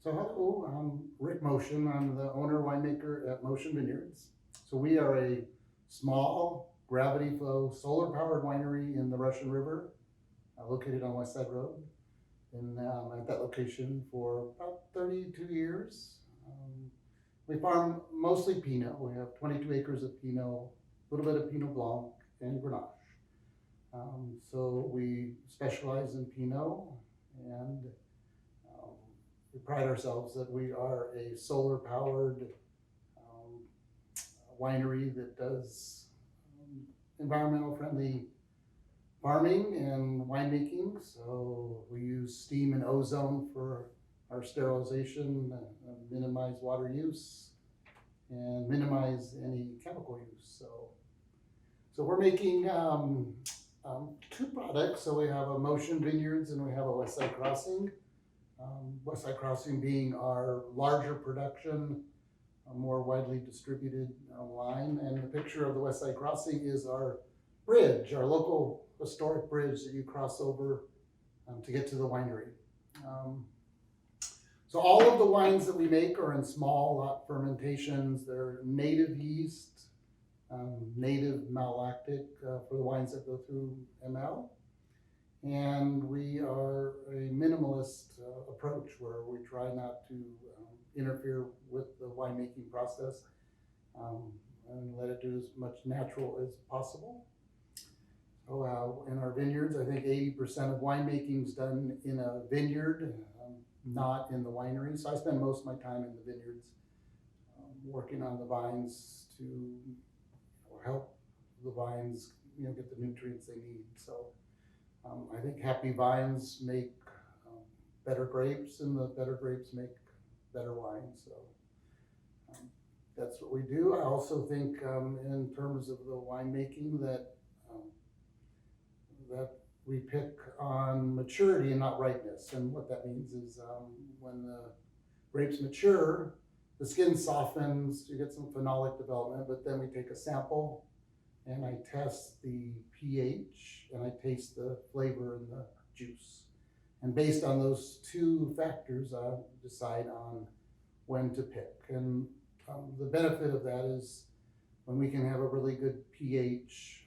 So hello, I'm Rick Moshin. I'm the owner winemaker at Moshin Vineyards. So we are a small gravity flow solar powered winery in the Russian River, located on Westside Road. And I'm at that location for about 32 years. We farm mostly Pinot. We have 22 acres of Pinot, a little bit of Pinot Blanc and Grenache. So we specialize in Pinot, and we pride ourselves that we are a solar powered winery that does environmental friendly farming and winemaking. So we use steam and ozone for our sterilization, minimize water use, and minimize any chemical use. So we're making two products. So we have a Moshin Vineyards and we have a Westside Crossing. Westside Crossing being our larger production, more widely distributed line. And the picture of the Westside Crossing is our bridge, our local historic bridge that you cross over to get to the winery. So all of the wines that we make are in small lot fermentations. They're native yeast, native malolactic for the wines that go through ML. And we are a minimalist approach where we try not to interfere with the winemaking process and let it do as much natural as possible. So in our vineyards, I think 80% of winemaking is done in a vineyard, not in the winery. So I spend most of my time in the vineyards working on the vines to help the vines get the nutrients they need. So I think happy vines make better grapes, and the better grapes make better wine. So that's what we do. I also think in terms of the winemaking that we pick on maturity and not ripeness. And what that means is when the grapes mature, the skin softens, you get some phenolic development, but then we take a sample and I test the pH and I taste the flavor in the juice. And based on those two factors, I decide on when to pick. And the benefit of that is when we can have a really good pH,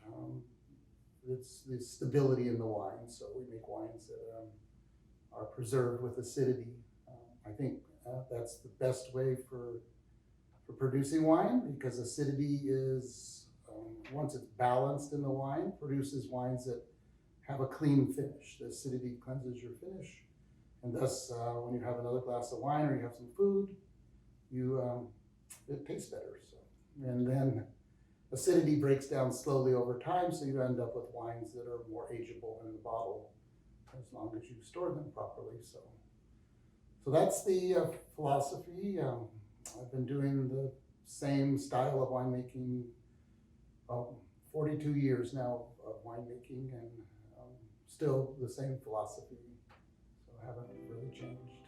it's the stability in the wine. So we make wines that are preserved with acidity. I think that's the best way for producing wine, because acidity is, once it's balanced in the wine, produces wines that have a clean finish. The acidity cleanses your finish, and thus when you have another glass of wine or you have some food, it tastes better. So, and then acidity breaks down slowly over time, so you end up with wines that are more ageable in the bottle as long as you store them properly. So that's the philosophy. I've been doing the same style of winemaking 42 years now of winemaking, and still the same philosophy, so I haven't really changed.